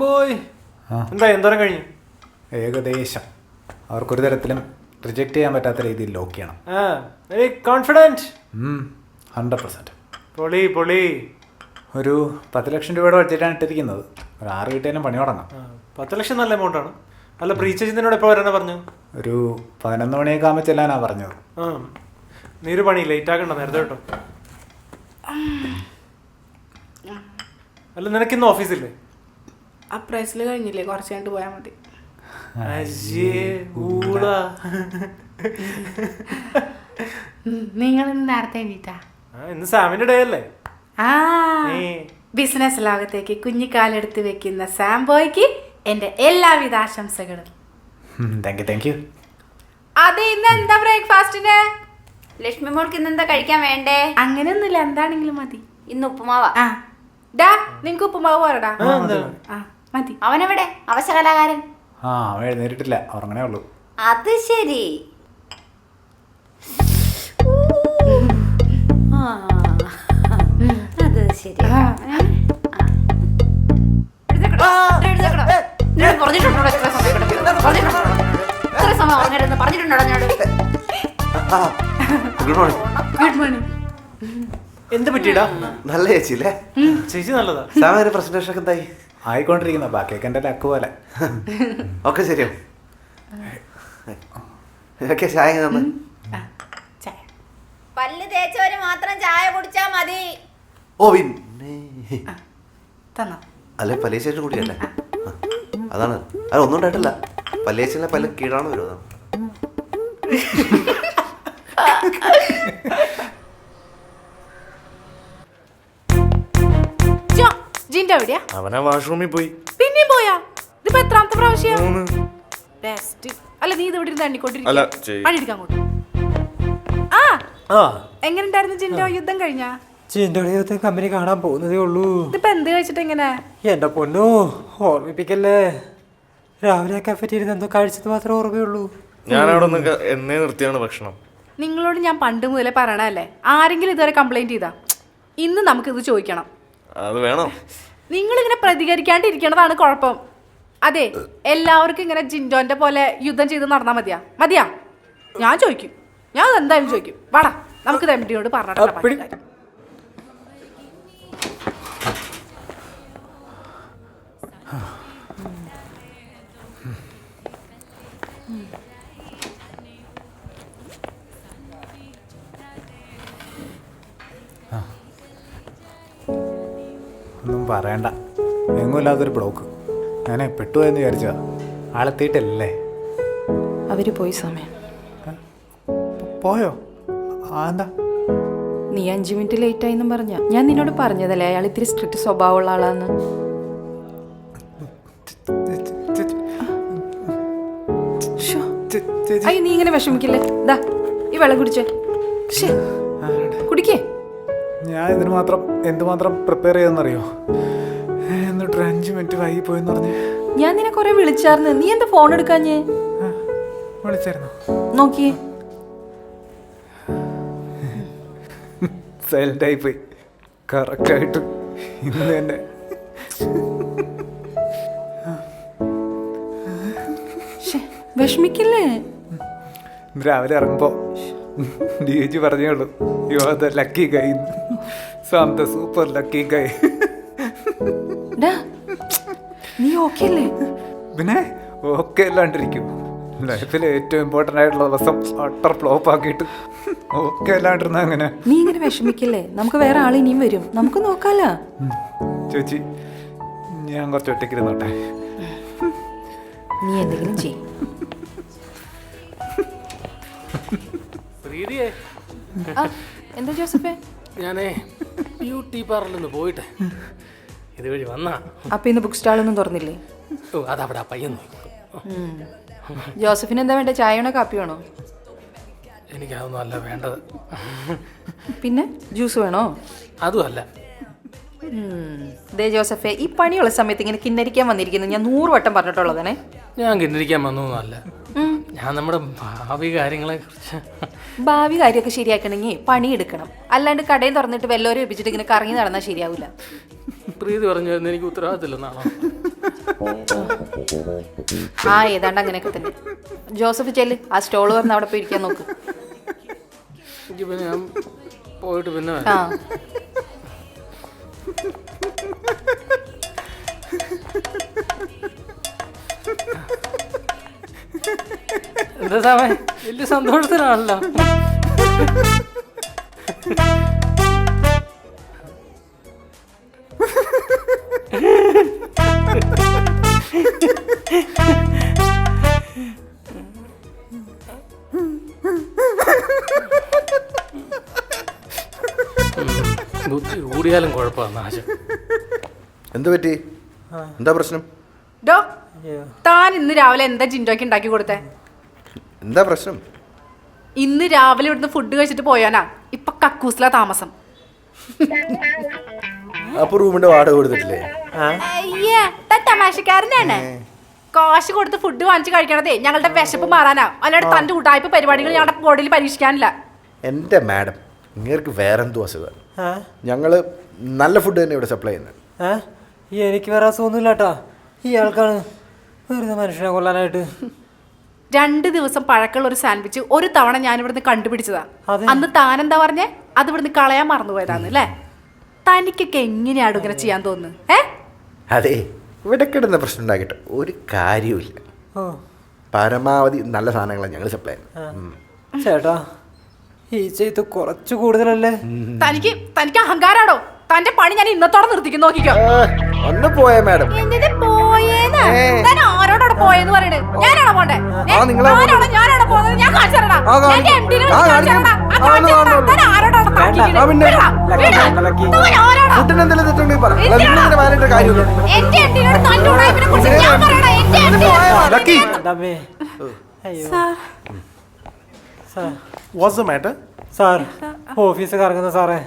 Boy എന്താ എന്തോരം കഴിഞ്ഞു? ഏകദേശം അവർക്കൊരു തരത്തിലും റിജക്റ്റ് ചെയ്യാൻ പറ്റാത്ത രീതിയിൽ ലോക്ക് ചെയ്യണം. Very confident. 100%. പൊളി പൊളി. ഒരു 10 ലക്ഷം രൂപയുടെ ബഡ്ജറ്റാണ് ഇട്ടിരിക്കുന്നത്. ഒരു 6 കിട്ടിയാലും പണി തുടങ്ങാം. 10 ലക്ഷം നല്ല എമൗണ്ടാണ്. അല്ല പ്രീചേച്ചിനോട് എപ്പോൾ വരാനാ പറഞ്ഞു? ഒരു 11 മണിയൊക്കെ ആകുമ്പോൾ ചെല്ലാനാ പറഞ്ഞത്. നീ ഒരു പണി ലേറ്റ് ആക്കണ്ട, നേരത്തെ കേട്ടോ. അല്ല നിനക്കിന്ന് ഓഫീസില്ലേ? അപ്രൈസിൽ കഴിഞ്ഞില്ലേ, കുറച്ച് കഴിഞ്ഞിട്ട് പോയാൽ മതി. നിങ്ങൾ നേരത്തെ എണീറ്റാ? ഇന്ന് സാമിന്റെ ഡേ അല്ലേ? ബിസിനസ് ലോകത്തേക്ക് കുഞ്ഞിക്കാലെടുത്ത് വെക്കുന്ന സാംബോയ്ക്ക് എന്റെ എല്ലാവിധ ആശംസകളും. Thank you. അതെ, ഇന്ന് എന്താ ബ്രേക്ക്ഫാസ്റ്റിന്? ലക്ഷ്മി മോൾക്ക് ഇന്ന് എന്താ കഴിക്കാൻ വേണ്ടേ? അങ്ങനെയൊന്നുമില്ല, എന്താണെങ്കിലും മതി. ഇന്ന് ഉപ്പുമാവാ. നിങ്ങക്ക് ഉപ്പുമാവ് പോരടാ. മതി. അവനെവിടെ അവശകലാകാരൻ? അവൻ എഴുന്നേറ്റിട്ടില്ല, ഉറങ്ങണേ ഉള്ളൂ. അത് ശരി. അത് ശരി. Good morning. എന്ത് പറ്റിയിടാ? നല്ല ചേച്ചില്ലേ? ചേച്ചി നല്ലതാ. സാമിന്റെ പ്രസന്റേഷൻ ഒക്കെ എന്തായി? ആയിക്കൊണ്ടിരിക്കുന്ന ബാക്കിയൊക്കെ എൻ്റെ ലക്ക് പോലെ. ഒക്കെ ശരിയോ? ഇതൊക്കെ ചായ തന്ന്. പല്ല് തേച്ചവര് മാത്രം ചായ കുടിച്ചാ മതി. ഓ പിന്നെ തന്നോ? അല്ലെ പല്ലേച്ചേട്ടൻ കൂടിയല്ലേ? അതാണ്. അത് ഒന്നും ഉണ്ടായിട്ടില്ല. പല്ലേച്ചനെ പല്ല് കീഴാണ് വരുന്നത്. അവനാ വാഷ്റൂമിൽ പോയി. പിന്നെയും പോയാ? ഇതിപ്പോ എത്രാമത്തെ പ്രാവശ്യം? അല്ല നീ ഇത് ഇവിടെ ഇരുന്ന് എണ്ണിക്കൊണ്ടിരിക്കാൻ അങ്ങോട്ട്. എങ്ങനെയുണ്ടായിരുന്നു ജിൻഡോ? യുദ്ധം കഴിഞ്ഞാ? ജിൻഡോയുടെ യുദ്ധം കമ്പനി കാണാൻ പോകുന്നതേ ഉള്ളൂ. ഇതിപ്പോ എന്ത് കഴിച്ചിട്ട് എങ്ങനെ? എന്റെ പൊന്നോ, ഓർമ്മിപ്പിക്കല്ലേ. രാവിലെ കഫറ്റീരിയ എന്തോ കഴിച്ചത് മാത്രമേ ഓർമ്മയുള്ളൂ. ഞാനവിടെ എന്നേ നിർത്തിയാണ് ഭക്ഷണം. നിങ്ങളോട് ഞാൻ പണ്ട് മുതലേ പറയണല്ലേ, ആരെങ്കിലും ഇതുവരെ കംപ്ലൈന്റ് ചെയ്താ? ഇന്ന് നമുക്കിത് ചോദിക്കണം. അത് വേണം. നിങ്ങളിങ്ങനെ പ്രതികരിക്കാണ്ടിരിക്കണതാണ് കുഴപ്പം. അതെ, എല്ലാവർക്കും ഇങ്ങനെ ജിൻഡോന്റെ പോലെ യുദ്ധം ചെയ്ത് നടന്നാ മതിയാ? ഞാൻ ചോദിക്കും, ഞാൻ എന്തായാലും ചോദിക്കും. വാടാ, നമുക്ക് എംഡിയോട് പറഞ്ഞിട്ട്. ഒന്നും പറയണ്ട, എങ്ങുമില്ലാത്തൊരു ബ്ലോക്ക്. ഞാൻ പെട്ടുപോയെന്ന് വിചാരിച്ചതാ. ആളെത്തിയിട്ടല്ലേ? അവര് പോയി സമയം. പോയോ? എന്താ നീ 5 മിനിറ്റ് ലേറ്റ് ആയിന്നും പറഞ്ഞ. ഞാൻ നിന്നോട് പറഞ്ഞതല്ലേ അയാൾ ഇത്തിരി സ്ട്രിക്റ്റ് സ്വഭാവമുള്ള ആളാന്ന്. അയ്യോ, നീ ഇങ്ങനെ വിഷമിക്കില്ലേ? ദാ ഈ വെള്ളം കുടിച്ചേ. കുടിക്കേ. ഞാൻ ഇതിന് മാത്രം എന്തുമാത്രം പ്രിപ്പയർ ചെയ്തെന്നറിയോ? എന്നിട്ട് 5 മിനിറ്റ് വൈകി പോയെന്ന് പറഞ്ഞ് ഞാൻ നിന്നെ കൊറേ വിളിച്ചാർന്ന്. നീ എന്താ ഫോൺ എടുക്കാഞ്ഞേ? വിളിച്ചായിരുന്നു. നോക്കിയേ, സൈലന്റ് ആയി പോയി. കറക്റ്റായിട്ട് ഇന്ന് തന്നെ. വിഷമിക്കില്ലേ? രാവിലെ ഇറങ്ങുമ്പോ ഡിജി പറഞ്ഞേ ഉള്ളൂ, you are the lucky guy, some the super lucky guy. നീ ഓക്കെ അല്ലേ? പിന്നെ ഓക്കെ അല്ലാണ്ടിരിക്കും. ലൈഫിലെ ഏറ്റവും ഇമ്പോർട്ടൻ്റ് ആയിട്ടുള്ള ദിവസം അട്ടർ ഫ്ലോപ്പ് ആക്കിയിട്ട് ഓക്കെ അല്ലാണ്ടിരുന്ന അങ്ങനെ. നീ ഇങ്ങനെ വിഷമിക്കില്ലേ? നമുക്ക് വേറെ ആൾ ഇനിയും വരും, നമുക്ക് നോക്കാലോ. ചേച്ചി, ഞാൻ കുറച്ച് ഒറ്റയ്ക്കിരുന്നോട്ടെ. നീ എന്തെങ്കിലും ചെയ്യും. എന്താ ജോസഫേ? ഞാനേ ബ്യൂട്ടി പാർലറിൽ പോയിട്ട് ഇതുവഴി വന്നാ. അപ്പൊ ഇന്ന് ബുക്ക് സ്റ്റാളൊന്നും തുറന്നില്ലേ? അതവിടെ പയ്യൻ. ജോസഫിന് എന്താ വേണ്ട? ചായയാണോ കാപ്പിയാണോ? എനിക്കതൊന്നും അല്ല വേണ്ടത്. പിന്നെ ജ്യൂസ് വേണോ? അതും അല്ല. ദേ ജോസഫേ, ഈ പണിയുള്ള സമയത്ത് ഇങ്ങനെ കിന്നരിക്കാൻ വന്നിരിക്കുന്നു ഞാൻ 100 വട്ടം പറഞ്ഞിട്ടുള്ളതാണേ. ഞാൻ കിന്നരിക്കാൻ വന്നൊന്നുമല്ല. ഞാൻ നമ്മുടെ ഭാവി കാര്യങ്ങളെ കുറിച്ച്. ഭാവി കാര്യമൊക്കെ ശരിയാക്കണമെങ്കിൽ പണിയെടുക്കണം. അല്ലാണ്ട് കടയിൽ തുറന്നിട്ട് വല്ലവരും ഏൽപ്പിച്ചിട്ട് ഇങ്ങനെ കറങ്ങി നടന്നാൽ ശരിയാവില്ല. പ്രീതി പറഞ്ഞു എനിക്ക് ഉത്തരവാദിത്തമില്ലെന്നാണോ? ആ ഏതാണ്ട് അങ്ങനെയൊക്കെ തന്നെ. ജോസഫ് ചെല്ല്, ആ സ്റ്റോള് വന്ന് അവിടെ പോയി ഇരിക്കാൻ നോക്ക്. പിന്നെ ഞാൻ പോയിട്ട് പിന്നെ ആ എന്താ സാമേ വലിയ സന്തോഷത്തിലാണല്ലോ. ബുദ്ധി കൂടിയാലും കുഴപ്പമാണ് നാശം. എന്ത് പറ്റി? എന്താ പ്രശ്നം? ഡോ താൻ ഇന്ന് രാവിലെ എന്താ ജിൻഡോയ്ക്ക് ഉണ്ടാക്കി കൊടുത്തേ? എന്താ പ്രശ്നം? ഇന്ന് രാവിലെ ഇവിടുന്ന് ഫുഡ് കഴിച്ചിട്ട് പോയാനാ ഇപ്പൊ കക്കൂസിലാ താമസം. അപ്പൊ റൂമിന്റെ വാടക കൊടുത്തിട്ടില്ലേ? അയ്യേ താൻ തമാശക്കാരനാണ്. കാശ് കൊടുത്ത് ഫുഡ് വാങ്ങിച്ച് കഴിക്കണതേ ഞങ്ങളുടെ വിശപ്പ് മാറാനാ, അല്ലാണ്ട് തന്റെ ഉടായ്പ പരിപാടികൾ ഞങ്ങളുടെ ബോഡിയിൽ പരീക്ഷിക്കാനില്ല. എൻ്റെ മാഡം, നിങ്ങൾക്ക് വേറെന്തോ അസുഖം. ഞങ്ങള് നല്ല ഫുഡ് തന്നെ ഇവിടെ സപ്ലൈ ചെയ്യുന്നത്. എനിക്ക് വേറെ അസുഖമൊന്നുമില്ല കേട്ടാ. ഇയാൾക്കാണ് വെറുതെ മനുഷ്യനെ കൊല്ലാനായിട്ട്. 2 ദിവസം പഴക്കമുള്ള ഒരു സാൻഡ്വിച്ച് ഒരു തവണ ഞാൻ ഇവിടുന്ന് കണ്ടുപിടിച്ചതാ. അന്ന് താനെന്താ പറഞ്ഞേ? അത് ഇവിടുന്ന് കളയാൻ മറന്നുപോയതാന്ന് അല്ലേ? തനിക്കൊക്കെ എങ്ങനെയാണ് ഇങ്ങനെ ചെയ്യാൻ തോന്നുന്നു? അതെ, ഇവിടെ കിടന്ന പ്രശ്നം ഉണ്ടാക്കിയിട്ട് ഒരു കാര്യവുമില്ല. പരമാവധി നല്ല സാധനങ്ങളാണ് ഞങ്ങൾ സപ്ലൈ ചെയ്യുന്നത്. ചേട്ടാ ഈ ചെയ്ത് കുറച്ച് കൂടുതലല്ലേ? തനിക്ക് അഹങ്കാരാണോ? തന്റെ പണി ഞാൻ ഇന്നത്തോടെ നിർത്തിക്കും, നോക്കിക്കോ. ഒന്ന് പോയേ മാഡം. ആരോടോടെ പോയെന്ന് പറയണേ? ഞാനാണോ പോണ്ടേ? ഞാനാണോ പോകുന്നത്? ഞാൻ കാണിച്ചു തരണ. സാർ ഓഫീസ് കറങ്ങുന്ന സാറേ.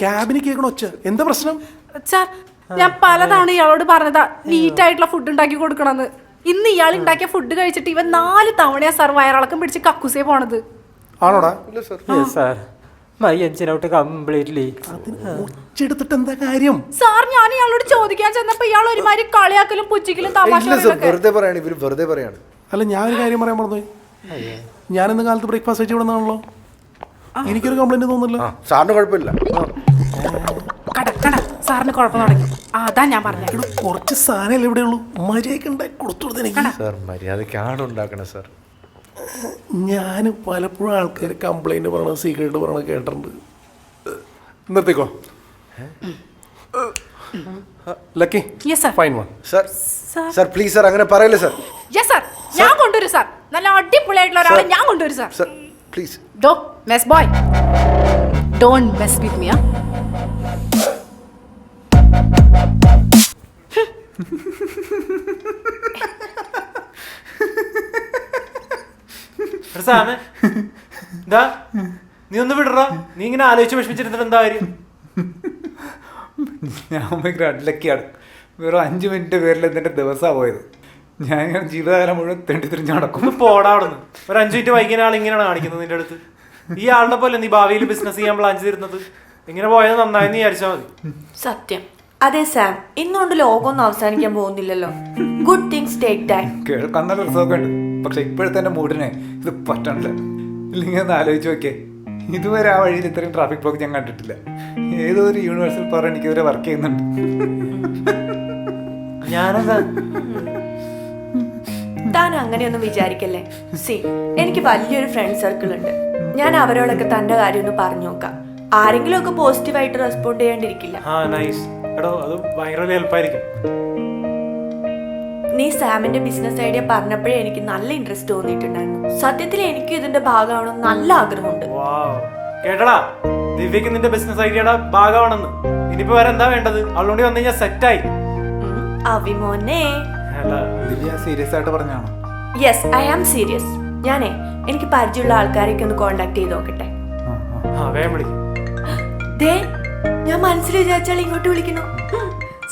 ക്യാബിന് കേൾക്കണ ഒച്ച. എന്താ പ്രശ്നം? സാർ ഞാൻ പലതവണ ഇയാളോട് പറഞ്ഞതാ നീറ്റായിട്ടുള്ള ഫുഡ് ഉണ്ടാക്കി കൊടുക്കണമെന്ന്. ഇന്ന് ഇയാൾ ഉണ്ടാക്കിയ ഫുഡ് കഴിച്ചിട്ട് ഇവൻ 4 തവണയാ സാർ വയറിളക്കം പിടിച്ച് കക്കൂസേ പോണത്. ആണോടാ? Sir my engine out completely. ഒച്ചെടുത്തിട്ട് എന്താ കാര്യം? സാർ ഞാൻ ഇയാളോട് ചോദിക്കാൻ ചെന്നപ്പോ ഇയാൾ ഒരുമാതിരി കളിയാക്കലും പുച്ചിക്കലും തമാശ. വെറുതെ പറയാണ്, ഇവര് വെറുതെ പറയാണ്. അല്ല, ഞാൻ ഒരു കാര്യം പറയാൻ മറന്നു. ഞാനിന്ന് കാലത്ത് ബ്രേക്ക്ഫാസ്റ്റ് കഴിച്ചു വിടുന്നതാണല്ലോ. എനിക്കൊരു കംപ്ലൈന്റ് തോന്നുന്നില്ല. സാറിന് കുഴപ്പമില്ല. സാറിന് കുഴപ്പം തുടങ്ങി. അതാ ഞാൻ പറഞ്ഞത്. കുറച്ച് സാധനം ഇവിടെ ഉള്ളൂ, മര്യാദക്ക് ഉണ്ടാക്കി കൊടുത്തു എനിക്ക്. സാർ മര്യാദക്കാണ് ഉണ്ടാക്കണേ സാർ. ഞാൻ പലപ്പോഴും ആൾക്കാർ കംപ്ലൈന്റ് പറയണത് സീക്രട്ട് പറയണത് കേട്ടിട്ടുണ്ട്. നിർത്തിക്കോ. Lucky fine one. Sir sir please sir അങ്ങനെ പറയല്ലേ സാർ. ഞാൻ കൊണ്ടുവരും സാർ. നല്ല അടിപൊളിയായിട്ടുള്ള ഒരാളെ ഞാൻ കൊണ്ടുവരും സാർ. Sir please. ഡോ mess boy, don't mess with me. നീ ഒന്ന് വിടറ. നീ ഇങ്ങനെ ആലോചിച്ച് വിഷമിച്ചിരുന്നിട്ട് എന്താ കാര്യം? ഞാൻ ഭയങ്കര അൺലക്കിയാണ്. വെറും 5 മിനിറ്റ് പേരിൽ എന്നിട്ട് ദിവസമാണ് പോയത്. ഞാൻ ജീവിതകാലം മുഴുവൻ തെണ്ടിത്തിരിഞ്ഞ് നടക്കും. പോടാ അവിടുന്ന്. ഒരു 5 മിനിറ്റ് വൈകുന്ന ആൾ ഇങ്ങനെയാണ് കാണിക്കുന്നത് നിന്റെ അടുത്ത്. ഈ ആളുടെ പോലെ നീ ഭാവിയിൽ ബിസിനസ് ചെയ്യാൻ പ്ലാൻ ചെയ്തിരുന്നത്. ഇങ്ങനെ പോയത് നന്നായെന്ന് വിചാരിച്ചാൽ മതി. സത്യം. അതെ സാം, ഇന്നുകൊണ്ട് ലോകമൊന്നും അവസാനിക്കാൻ പോകുന്നില്ലല്ലോ. Good things take time. കേൾക്കാൻ നല്ല രസമൊക്കെ ഉണ്ട്, പക്ഷെ ഇപ്പോഴത്തെ എൻ്റെ മൂഡിനെ ഇത് പറ്റണില്ല. ഇല്ലെങ്കിൽ ഒന്ന് ആലോചിച്ച് നോക്കിയേ, ഇതുവരെ ആ വഴിയിൽ ഇത്രയും ട്രാഫിക് ബ്ലോക്ക് ഞാൻ കണ്ടിട്ടില്ല. ഏതോ ഒരു യൂണിവേഴ്സൽ പവർ എനിക്കിതുവരെ വർക്ക് ചെയ്യുന്നുണ്ട്. ഞാനെന്താ? താൻ അങ്ങനെയൊന്നും വിചാരിക്കല്ലേ. സി, എനിക്ക് വലിയൊരു ഫ്രണ്ട് സർക്കിൾ ഉണ്ട്. ഞാൻ അവരോടൊക്കെ തന്റെ കാര്യം ഒന്ന് പറഞ്ഞു നോക്കാം. ആരെങ്കിലും ഒക്കെ പോസിറ്റീവായിട്ട് റെസ്പോണ്ട് ചെയ്യാണ്ടിരിക്കില്ല. നീ സാമിന്റെ ബിസിനസ് ഐഡിയ പറഞ്ഞപ്പോഴേ എനിക്ക് നല്ല ഇൻട്രസ്റ്റ് തോന്നിയിട്ടുണ്ടായിരുന്നു. സത്യത്തിൽ എനിക്ക് ഇതിന്റെ ഭാഗമാവണമെന്ന് നല്ല ആഗ്രഹമുണ്ട്. കേട്ടടാ, ദിവ്യക്ക് നിന്റെ ബിസിനസ് ഐഡിയയുടെ ഭാഗമാണെന്ന്. ഇനിയിപ്പോ വേറെ എന്താ വേണ്ടത്? അവളോട് വന്നു കഴിഞ്ഞാൽ സെറ്റായി. അവിമോനെ, സീരിയസ് ആയിട്ട് പറഞ്ഞാണോ? Yes, I am serious. ഞാനേ എനിക്ക് പരിചയമുള്ള ആൾക്കാരെയൊക്കെ ഒന്ന് കോണ്ടാക്ട് ചെയ്ത് നോക്കട്ടെ. ഞാൻ മനസ്സിൽ വിചാരിച്ചാൽ ഇങ്ങോട്ട് വിളിക്കുന്നു.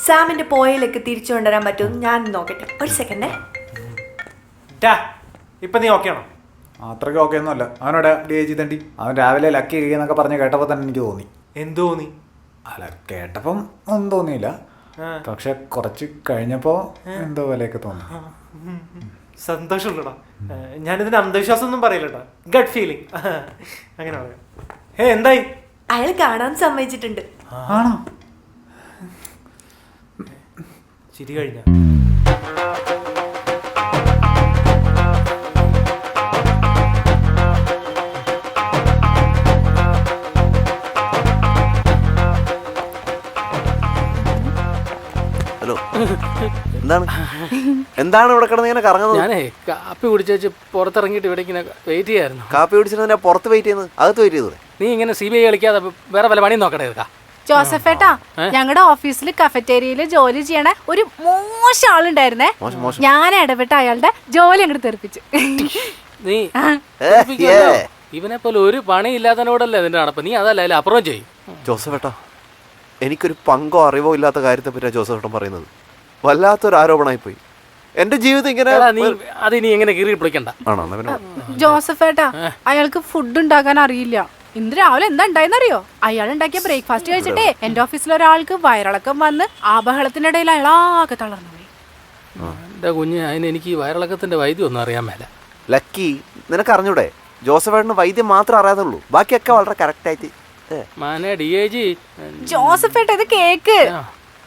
സാമിന്റെ പോയിലൊക്കെ തിരിച്ചു കൊണ്ടുവരാൻ പറ്റുമെന്ന് ഞാൻ നോക്കട്ടെ. ഒരു സെക്കൻഡേ. ഇപ്പൊ നീ ഓക്കെ ആണോ? അത്രയ്ക്ക് ഓക്കെ ഒന്നും അല്ല. അവനോട് DG തണ്ടി. അവൻ രാവിലെ ലക്കി കഴിയുന്നൊക്കെ പറഞ്ഞ് കേട്ടപ്പോൾ തന്നെ എനിക്ക് തോന്നി. എന്ത് തോന്നി? അല്ല, കേട്ടപ്പം ഒന്നും തോന്നിയില്ല. പക്ഷെ കുറച്ച് കഴിഞ്ഞപ്പോ എന്തോ പോലെയൊക്കെ തോന്നി. സന്തോഷമുള്ളടാ. ഞാനിതിന് അന്ധവിശ്വാസം ഒന്നും പറയില്ലട്ടാ, ഗട്ട് ഫീലിംഗ് അങ്ങനെ പറയാം. എന്തായി? അയാൾ കാണാൻ സമ്മതിച്ചിട്ടുണ്ട്. ആണോ? ചിരി കഴിഞ്ഞ ഹലോ, എന്താണ് ഇവിടെ കിടന്ന് ഇങ്ങനെ കറങ്ങുന്നത്? ഞാനേ കാപ്പി കുടിച്ചു പുറത്തിറങ്ങിയിട്ട് ഇവിടെ ഇങ്ങനെ വെയിറ്റ് ചെയ്യായിരുന്നു. കാപ്പി കുടിച്ചിട്ട് പുറത്ത് വെയിറ്റ് ചെയ്യുന്നത്, അകത്ത് വെയിറ്റ് ചെയ്തത്? നീ ഇങ്ങനെ CBI കളിക്കാതെ വേറെ വല്ല പണി നോക്കണേ. ജോസഫേട്ടാ, ഞങ്ങളുടെ ഓഫീസിൽ കഫറ്റേരിയയിൽ ജോലി ചെയ്യണ ഒരു മോശം ആളുണ്ടായിരുന്നേ. ഞാൻ ഇടപെട്ട അയാളുടെ ജോലി അങ്ങോട്ട് തെറിപ്പിച്ചു. നീ ഇവനെ പോലെ ഒരു പണി ഇല്ലാത്തതിനോടല്ലേ ഇതിന്റെ നടപ്പ്. നീ അതല്ല അപ്പുറം ചെയ്യും. ജോസഫേട്ടാ, എനിക്കൊരു പങ്കോ അറിവോ ഇല്ലാത്ത കാര്യത്തെ പറ്റിയാണ് ജോസഫേട്ടൻ പറയുന്നത്. വല്ലാത്തൊരു ആരോപണമായിപ്പോയി. എന്റെ ജീവിതം ഇങ്ങനെ അത് ഇനി എങ്ങനെ കീറി പിടിക്കണ്ട. ആണോ? ജോസഫേട്ടാ, അയാൾക്ക് ഫുഡ് ഉണ്ടാക്കാൻ അറിയില്ല. ഇന്ന് രാവിലെ എന്താ ഉണ്ടായെന്നറിയോ? അയാൾ ഉണ്ടാക്കിയ ബ്രേക്ക്ഫാസ്റ്റ് കഴിച്ചിട്ടേ എന്റെ ഓഫീസിൽ ഒരാൾക്ക് വയറിളക്കം വന്ന് ആ ബഹളത്തിനിടയിൽ അയാളാകെ തളർന്നു പോയി. എന്റെ കുഞ്ഞ്, അതിന് എനിക്ക് ഈ വയറിളക്കത്തിന്റെ വൈദ്യം ഒന്നും അറിയാൻ മേല. ലക്കി, നിനക്ക് അറിഞ്ഞൂടെ? ജോസഫേട്ടന് വൈദ്യം മാത്രം അറിയാതുള്ളൂ, ബാക്കിയൊക്കെ വളരെ കറക്റ്റ് ആയിട്ട്. DIG ജോസഫേട്ട, ഇത് കേക്ക്.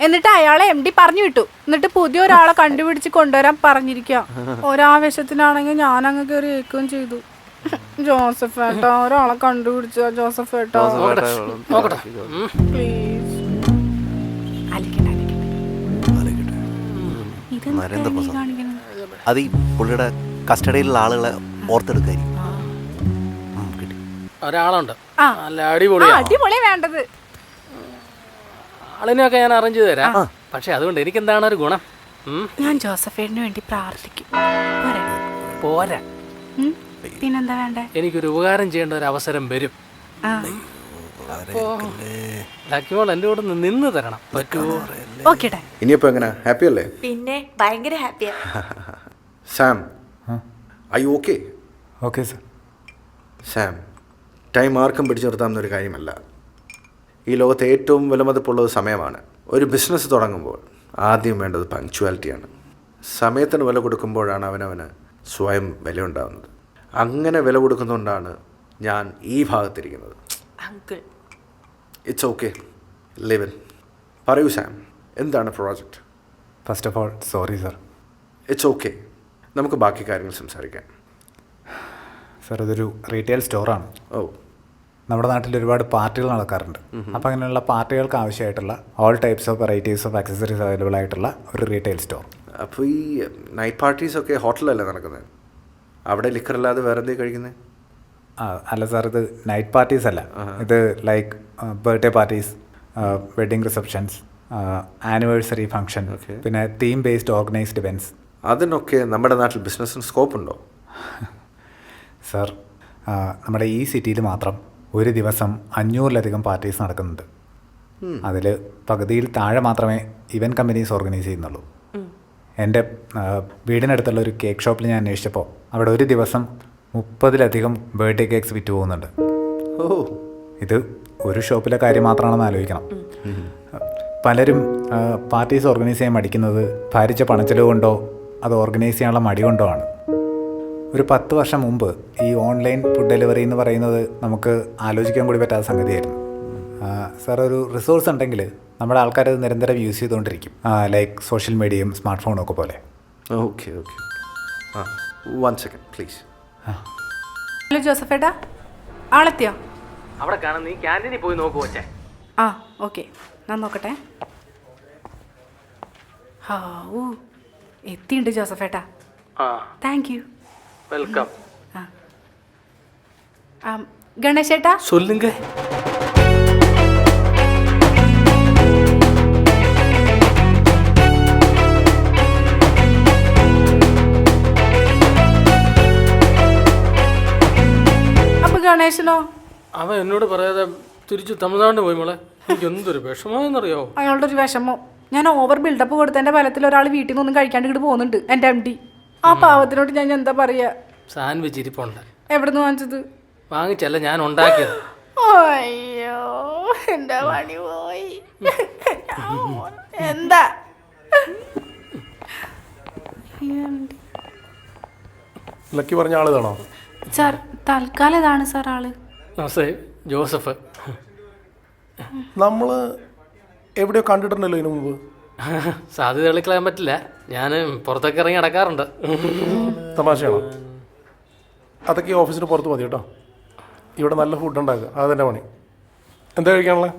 എന്നിട്ട് അയാളെ MD പറഞ്ഞു വിട്ടു. എന്നിട്ട് പുതിയ ഒരാളെ കണ്ടുപിടിച്ച് കൊണ്ടുവരാൻ പറഞ്ഞിരിക്കാം. ഒരാവേശത്തിനാണെങ്കിൽ ഞാൻ അങ്ങ് കയറി ഏൽക്കുകയും ചെയ്തു. ജോസഫേട്ട, ഒരാളെ കണ്ടുപിടിച്ച ജോസഫേട്ട. നോക്കട്ടെ. അത് ഈ പുള്ളിയുടെ കസ്റ്റഡിയിലുള്ള ആളുകളെ ഓർത്തെടുക്കായിരിക്കും. ഒരാളുണ്ട്, നല്ല അടിപൊളിയാ. അടിപൊളിയാ വേണ്ടത്. ആളിനെയൊക്കെ ഞാൻ അറേഞ്ച് ചെയ്ത് തരാം. പക്ഷെ അതുകൊണ്ട് എനിക്ക് എന്താണ് ഒരു ഗുണം? ഞാൻ ജോസഫേട്ടിന് വേണ്ടി പ്രാർത്ഥിക്കും. പോരാ, പിന്നെന്താ വേണ്ടേ? എനിക്കൊരു ഉപകാരം ചെയ്യേണ്ട ഒരു അവസരം വരും. ലക്കിമോൾ എന്റെ കൂടെ നിന്ന് തരണം. പറ്റുമോ? ഇനിയിപ്പോ എങ്ങനെ? ഹാപ്പി അല്ലേ? പിന്നെ ഭയങ്കര ഹാപ്പിയാ. Sam, I you okay? Okay sir. Sam, time ആർക്കും പിടിച്ചു നിർത്താവുന്നൊരു കാര്യമല്ല. ഈ ലോകത്തെ ഏറ്റവും വിലമതിപ്പുള്ളത് സമയമാണ്. ഒരു ബിസിനസ് തുടങ്ങുമ്പോൾ ആദ്യം വേണ്ടത് പങ്ക്ച്വാലിറ്റിയാണ്. സമയത്തിന് വില കൊടുക്കുമ്പോഴാണ് അവനവന് സ്വയം വില ഉണ്ടാകുന്നത്. അങ്ങനെ വില കൊടുക്കുന്നതുകൊണ്ടാണ് ഞാൻ ഈ ഭാഗത്തിരിക്കുന്നത്. It's okay, live in. പറയൂ സാം, എന്താണ് project? First of all sorry sir. It's okay, നമുക്ക് ബാക്കി കാര്യങ്ങൾ സംസാരിക്കാം. സർ, ഇതൊരു റീറ്റെയിൽ സ്റ്റോറാണ്. ഓ, നമ്മുടെ നാട്ടിൽ ഒരുപാട് പാർട്ടികൾ നടക്കാറുണ്ട്. അപ്പോൾ അങ്ങനെയുള്ള പാർട്ടികൾക്ക് ആവശ്യമായിട്ടുള്ള all types of varieties of accessories available ആയിട്ടുള്ള ഒരു റീറ്റെയിൽ സ്റ്റോർ. അപ്പോൾ ഈ നൈറ്റ് പാർട്ടീസൊക്കെ ഹോട്ടലല്ലേ നടക്കുന്നത്? അവിടെ ലിക്കർ അല്ലാതെ വേറെ എന്തെങ്കിലും കഴിക്കുന്നത്? അല്ല സാർ, ഇത് നൈറ്റ് പാർട്ടീസ് അല്ല. ഇത് like birthday parties, wedding receptions, anniversary function, പിന്നെ തീം ബേസ്ഡ് ഓർഗനൈസ്ഡ് ഇവൻറ്റ്സ്. അതിനൊക്കെ നമ്മുടെ നാട്ടിൽ ബിസിനസ്സിന് സ്കോപ്പ് ഉണ്ടോ? സാർ, നമ്മുടെ ഈ സിറ്റിയിൽ മാത്രം ഒരു ദിവസം 500-ലധികം പാർട്ടീസ് നടക്കുന്നുണ്ട്. അതിൽ പകുതിയിൽ താഴെ മാത്രമേ ഇവൻറ്റ് കമ്പനീസ് ഓർഗനൈസ് ചെയ്യുന്നുള്ളൂ. എൻ്റെ വീടിനടുത്തുള്ള ഒരു കേക്ക് ഷോപ്പിൽ ഞാൻ അന്വേഷിച്ചപ്പോൾ അവിടെ ഒരു ദിവസം 30-ലധികം ബർത്ത്ഡേ കേക്ക്സ് വിറ്റ് പോകുന്നുണ്ട്. ഓ, ഇത് ഒരു ഷോപ്പിലെ കാര്യം മാത്രമാണെന്ന് ആലോചിക്കണം. പലരും പാർട്ടീസ് ഓർഗനൈസ് ചെയ്യാൻ മടിക്കുന്നത് ഭാരിച്ച പണച്ചെലവ് കൊണ്ടോ അത് ഓർഗനൈസ് ചെയ്യാനുള്ള മടി കൊണ്ടോ ആണ്. ഒരു 10 വർഷം മുമ്പ് ഈ ഓൺലൈൻ ഫുഡ് ഡെലിവറി എന്ന് പറയുന്നത് നമുക്ക് ആലോചിക്കാൻ കൂടി പറ്റാത്ത സംഗതിയായിരുന്നു. സാർ, ഒരു റിസോഴ്സ് ഉണ്ടെങ്കിൽ നമ്മുടെ ആൾക്കാരത് നിരന്തരം യൂസ് ചെയ്തുകൊണ്ടിരിക്കും, ലൈക്ക് സോഷ്യൽ മീഡിയയും സ്മാർട്ട് ഫോണും ഒക്കെ പോലെ. Okay okay, one second please. Hello ജോസഫേട്ടാ, ആളെത്തിയോ? അവിടെ കാണാൻ നീ ക്യാൻറ്റീനിൽ പോയി നോക്കൂ വച്ചേ. ഓക്കെ, ഞാൻ നോക്കട്ടെ. എത്തിയുണ്ട് ജോസഫേട്ടാ. Thank you. വെൽക്കം. ഗണേശേട്ടാ, சொல்லுங்க. അപ്പൊ ഗണേശനോ? അവൻ എന്നോട് പറയാതെ തിരിച്ചു തമിഴ്നാടിന് പോയി മോളെ. എനിക്ക് എന്തൊരു വിഷമമെന്നറിയോ? അയാളുടെ ഒരു വിഷമോ? ഞാൻ ഓവർ ബിൽഡപ്പ് കൊടുത്തതിന്റെ ബലത്തിൽ ഒരാൾ വീട്ടിൽ നിന്നൊന്നും കഴിക്കാണ്ട് ഇങ്ങോട്ട് പോകുന്നുണ്ട്, എൻ്റെ MD. ആ പാവത്തിനോട് ഞാൻ എന്താ പറയാ? സാൻഡ്വിച്ച് ഇരിപ്പുണ്ട്. എവിടുന്ന് വാങ്ങിച്ചത്? വാങ്ങിച്ചല്ല, ഞാൻ ഉണ്ടാക്കിയത്. അയ്യോ, എന്റെ പണി പോയി. എന്താ ലക്കി പറഞ്ഞ ആൾ ഇതാണോ? സാർ തൽക്കാലം ഇതാണ് സാർ ആള്. നമസ്തേ, ജോസഫ്. നമ്മൾ എവിടെയോ കണ്ടിട്ടുണ്ടല്ലോ ഇതിനു മുമ്പ്. സാധ്യത തെളിക്കളയാൻ പറ്റില്ല, ഞാൻ പുറത്തൊക്കെ ഇറങ്ങി നടക്കാറുണ്ട്. തമാശയാണോ? അതൊക്കെ ഈ ഓഫീസിന് പുറത്ത് മതി കേട്ടോ. ഇവിടെ നല്ല ഫുഡ് ഉണ്ടാക്കുക, അത് തന്നെ പണി. എന്താ കഴിക്കാനുള്ളത്?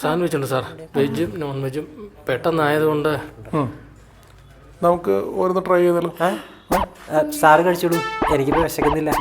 സാൻഡ്വിച്ച് ഉണ്ട് സാർ, വെജും നോൺ വെജും. പെട്ടെന്നായതുകൊണ്ട് നമുക്ക് ഓരോന്ന് ട്രൈ ചെയ്താലോ? സാറ് കഴിച്ചോളൂ, എനിക്കിപ്പോൾ വിശക്കുന്നില്ല.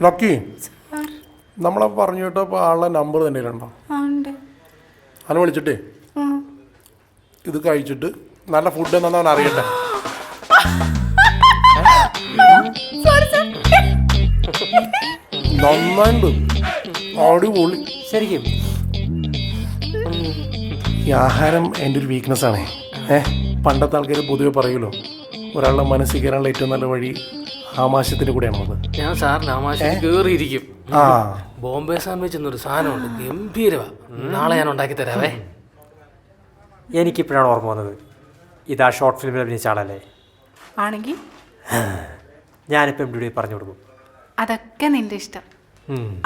ലക്കി, നമ്മളെ പറഞ്ഞു കേട്ടോ. ഇപ്പോൾ ആളുടെ നമ്പർ തന്നെ ഉണ്ടോ? അവനെ വിളിച്ചിട്ടേ ഇത് കഴിച്ചിട്ട് നല്ല ഫുഡ് എന്നാന്ന് അവൻ അറിയട്ടെ. നന്നായിട്ട് അടിപൊളി. ശരിക്കും ഈ ആഹാരം എൻ്റെ ഒരു വീക്ക്നെസ് ആണ്. പണ്ടത്തെ ആൾക്കാർ പൊതുവെ പറയുമല്ലോ, ഒരാളുടെ മനസ്സിൽ കയറാനുള്ള ഏറ്റവും നല്ല വഴി ആമാശയത്തിൻ്റെ കൂടെയാണത്. ഞാൻ സാറിന് ആമാശയം കയറിയിരിക്കും. ആ, ബോംബെ സാൻഡ്വിച്ച് എന്നൊരു സാധനമുണ്ട്, ഗംഭീരവാ. നാളെ ഞാൻ ഉണ്ടാക്കി തരാവേ. എനിക്കിപ്പോഴാണ് ഓർമ്മ വന്നത്, ഇതാ ഷോർട്ട് ഫിലിമിൽ അഭിനയിച്ച ആളല്ലേ? ആണെങ്കിൽ ഞാനിപ്പോൾ എവിടെ പറഞ്ഞു കൊടുക്കും. അതൊക്കെ നിന്റെ ഇഷ്ടം.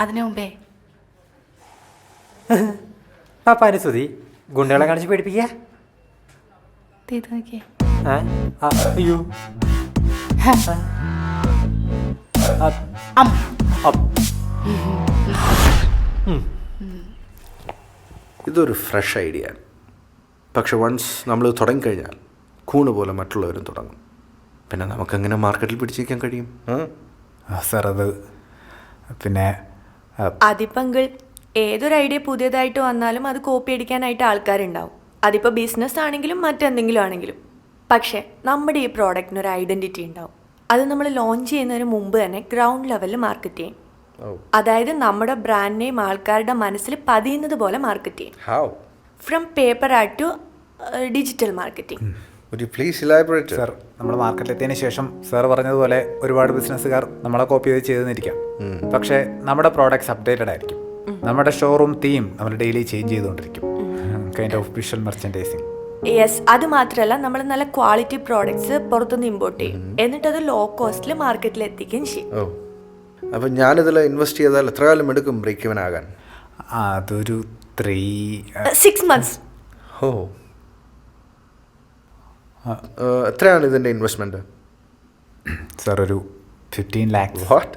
അതിനു മുമ്പേ പാപ്പാൻ്റെ സ്തുതി ഗുണ്ടകളെ കാണിച്ച് പേടിപ്പിക്കുക. ഇത് നോക്കിയേ. അയ്യോ, ഇതൊരു ഫ്രഷ് ഐഡിയ ആണ്. പക്ഷെ വൺസ് നമ്മൾ തുടങ്ങിക്കഴിഞ്ഞാൽ കൂണ് പോലെ മറ്റുള്ളവരും തുടങ്ങും. പിന്നെ നമുക്കെങ്ങനെ മാർക്കറ്റിൽ പിടിച്ചിരിക്കാൻ കഴിയും? സാർ അത് പിന്നെ അതിപ്പങ്കിൾ ഏതൊരു ഐഡിയ പുതിയതായിട്ട് വന്നാലും അത് കോപ്പി അടിക്കാനായിട്ട് ആൾക്കാരുണ്ടാവും. അതിപ്പോൾ ബിസിനസ് ആണെങ്കിലും മറ്റെന്തെങ്കിലും ആണെങ്കിലും. പക്ഷേ നമ്മുടെ ഈ പ്രോഡക്റ്റിന് ഒരു ഐഡൻറ്റിറ്റി ഉണ്ടാവും. അത് നമ്മൾ ലോഞ്ച് ചെയ്യുന്നതിന് മുമ്പ് തന്നെ ഗ്രൗണ്ട് ലെവലിൽ മാർക്കറ്റ് ചെയ്യും. അതായത് നമ്മുടെ ബ്രാൻഡ് നെയിം ആൾക്കാരുടെ മനസ്സിൽ പതിയുന്നത് പോലെ മാർക്കറ്റ് ചെയ്യും. From paper art to digital marketing. Sir, നമ്മൾ മാർക്കറ്റിലെത്തിയതിന് ശേഷം സാർ പറഞ്ഞതുപോലെ ഒരുപാട് ബിസിനസ്സുകാർ നമ്മളെ കോപ്പി ചെയ്തെന്നിരിക്കാം. പക്ഷേ നമ്മുടെ പ്രോഡക്ട്സ് അപ്ഡേറ്റഡ് ആയിരിക്കും. നമ്മുടെ ഷോറൂം തീം നമ്മൾ ഡെയിലി ചേഞ്ച് ചെയ്തുകൊണ്ടിരിക്കും. Kind of visual merchandising. Yes, അത് മാത്രമല്ല നമ്മൾ നല്ല ക്വാളിറ്റി പ്രോഡക്ട്സ് പുറത്തുനിന്ന് ഇമ്പോർട്ട് ചെയ്യും, എന്നിട്ടത് ലോ കോസ്റ്റിൽ മാർക്കറ്റിൽ എത്തിക്കുകയും ചെയ്യും. അപ്പം ഞാനിതിൽ ഇൻവെസ്റ്റ് ചെയ്താൽ എത്ര കാലം എടുക്കും ബ്രേക്ക് ഇവൻ ആകാൻ? അതൊരു 6 months. ഓ, എത്രയാണ് ഇതിൻ്റെ ഇൻവെസ്റ്റ്മെൻറ്റ്? സാർ ഒരു 15 lakhs. വാട്ട്?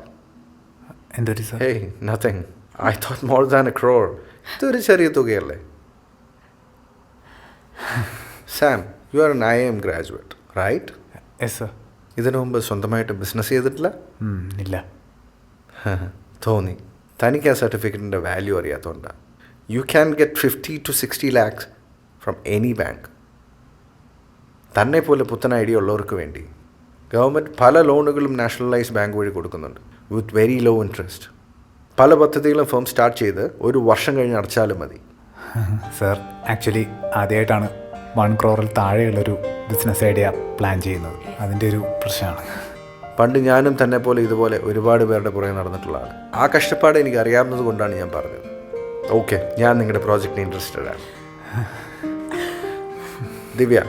എന്തൊരു sir? Hey, nothing. I thought more than a crore. ഇതൊരു ചെറിയ തുകയല്ലേ? Sam, you are an IIM graduate, right? Yes sir. ഇതിനു മുമ്പ് സ്വന്തമായിട്ട് ബിസിനസ് ചെയ്തിട്ടില്ല? ഇല്ല. തോന്നി. തനിക്ക് ആ സർട്ടിഫിക്കറ്റിൻ്റെ വാല്യൂ അറിയാത്തതുകൊണ്ടാണ്. You can get 50 to 60 lakhs from any bank. തന്നെ പോലെ പുത്തൻ ഐഡിയ ഉള്ളവർക്ക് വേണ്ടി ഗവൺമെൻറ് പല ലോണുകളും നാഷണലൈസ്ഡ് ബാങ്ക് വഴി കൊടുക്കുന്നുണ്ട് വിത്ത് വെരി ലോ ഇൻട്രസ്റ്റ്. പല പദ്ധതികളും ഫേം സ്റ്റാർട്ട് ചെയ്ത് 1 വർഷം കഴിഞ്ഞ് അടച്ചാലും മതി. സാർ, ആക്ച്വലി ആദ്യമായിട്ടാണ് 1 crore താഴെയുള്ളൊരു ബിസിനസ് ഐഡിയ പ്ലാൻ ചെയ്യുന്നത്. അതിൻ്റെ ഒരു പ്രശ്നമാണ്. പണ്ട് ഞാനും തന്നെ പോലെ ഇതുപോലെ ഒരുപാട് പേരുടെ പുറകെ നടന്നിട്ടുള്ളതാണ്. ആ കഷ്ടപ്പാട് എനിക്ക് അറിയാവുന്നത് കൊണ്ടാണ് ഞാൻ പറഞ്ഞത്. ഓക്കെ, ഞാൻ നിങ്ങളുടെ പ്രോജക്റ്റിന് ഇൻട്രസ്റ്റഡ് ആണ്. ദിവ്യ,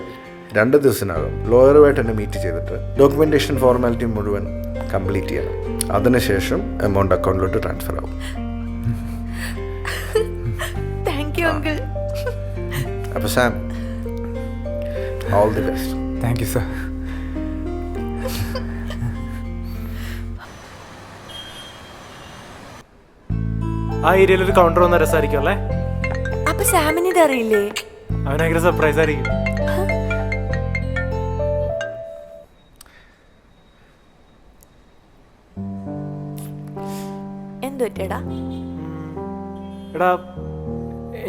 2 ദിവസത്തിനകം ലോയറുമായിട്ട് എന്നെ മീറ്റ് ചെയ്തിട്ട് ഡോക്യുമെൻറ്റേഷൻ ഫോർമാലിറ്റി മുഴുവൻ കംപ്ലീറ്റ് ചെയ്യണം. അതിനുശേഷം എമൗണ്ട് അക്കൗണ്ടിലോട്ട് ട്രാൻസ്ഫർ ആവും. Thank you uncle. അപ്പോൾ Sam, all the best. Thank you sir. ആ ഏരിയയിൽ ഒരു കൗണ്ടർ വന്ന രസമായിരിക്കും അല്ലേ? അപ്പൊ സാമിന് ഇതറിയില്ലേ? അവൻ ഭയങ്കര സർപ്രൈസ് ആയിരിക്കും. എന്ത് എന്ത് പറ്റിയടാ? എടാ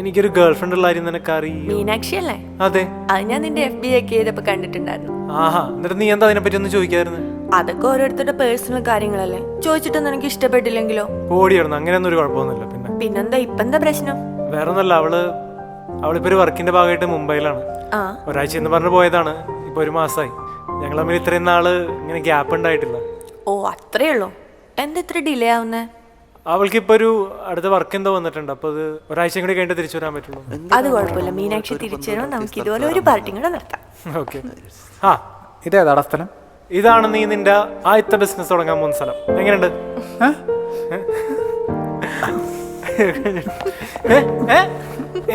എനിക്കൊരു ഗേൾ ഫ്രണ്ട് ഉള്ള കാര്യം നിനക്കറിയോ? മീനാക്ഷി അല്ലേ? അതെ. അത് ഞാൻ നിന്റെ FB ഒക്കെ ചെയ്തപ്പോ കണ്ടിട്ടുണ്ടായിരുന്നു. ആഹാ, എന്നിട്ട് നീ എന്താ അതിനെപ്പറ്റി ഒന്ന് ചോദിക്കായിരുന്നു? അതൊക്കെ ഓരോരുത്തരുടെ പേഴ്സണൽ കാര്യങ്ങളല്ലേ, ചോദിച്ചിട്ടൊന്നും എനിക്ക് ഇഷ്ടപ്പെട്ടില്ലെങ്കിലോ? ഓടിയായിരുന്നു, അങ്ങനെയൊന്നും ഒരു കുഴപ്പമൊന്നുമില്ല. പിന്നെന്താ ഇപ്പെന്താ പ്രശ്നം? വേറെ ഒന്നല്ല, അവളിപ്പോ ഒരു വർക്കിന്റെ ഭാഗമായിട്ട് മുംബൈയിലാണ്. ആ, ഒരാഴ്ച എന്ന് പറഞ്ഞു പോയതാണ്. ഇപ്പൊ 1 മാസമായി. ഞങ്ങൾ തമ്മിൽ ഇത്രയും നാള് ഇങ്ങനെ ഗ്യാപ്പ് ഉണ്ടായിട്ടില്ല. ഓ അത്രേ ഉള്ളൂ. എന്താ ഇത്ര ഡിലേ ആവുന്നേ? അവൾക്കിപ്പോ ഒരു അടുത്ത വർക്ക് എന്തോ വന്നിട്ടുണ്ട്. അപ്പൊ അത് ഒരാഴ്ച കൂടി കഴിഞ്ഞിട്ട് തിരിച്ചു വരാൻ പറ്റുള്ളൂ. അത് കുഴപ്പമില്ല, മീനാക്ഷി തിരിച്ചു വരുമ്പോൾ നമുക്ക് ഇതുപോലെ ഒരു പാർട്ടിയും കൂടെ നടത്താം. ഓക്കെ. ആ, ഇതേതാടാ സ്ഥലം? ഇതാണ് നീ നിന്റെ ആദ്യത്തെ ബിസിനസ് തുടങ്ങാൻ പോകുന്ന സ്ഥലം. എങ്ങനെയുണ്ട്?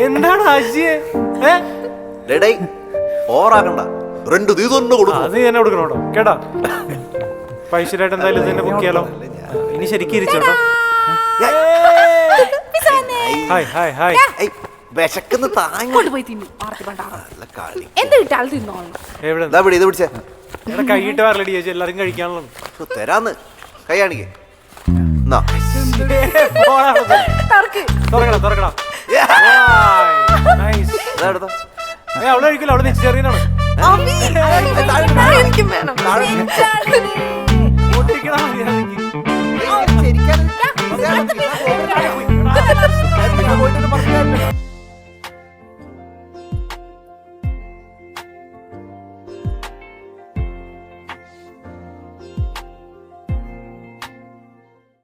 എന്താണ് ആശിയെ? അത് തന്നെ കൊടുക്കണോട്ടോ, കേട്ടാ? പൈസയായിട്ട് എന്തായാലും ഇത് തന്നെ ബുക്ക് ചെയ്യാലോ. ഇനി ശരിക്കും ഇരിച്ചോട്ടോ. Hi hi hi. വിശക്കുന്ന ഇങ്ങോട്ട് പോയി തിന്നു. എന്ത് കിട്ടാലും തിന്നോളണം. എവിടെ കൈയിട്ട് വരലടി ചേച്ചി, എല്ലാരും കഴിക്കാനുള്ള തരാന്ന് കൈ കാണിക്കേ. തുറക്കണം തുറക്കണം. അവള് കഴിക്കില്ല, അവള് വെജിറ്റേറിയൻ ആണ്. എനിക്കും വേണം.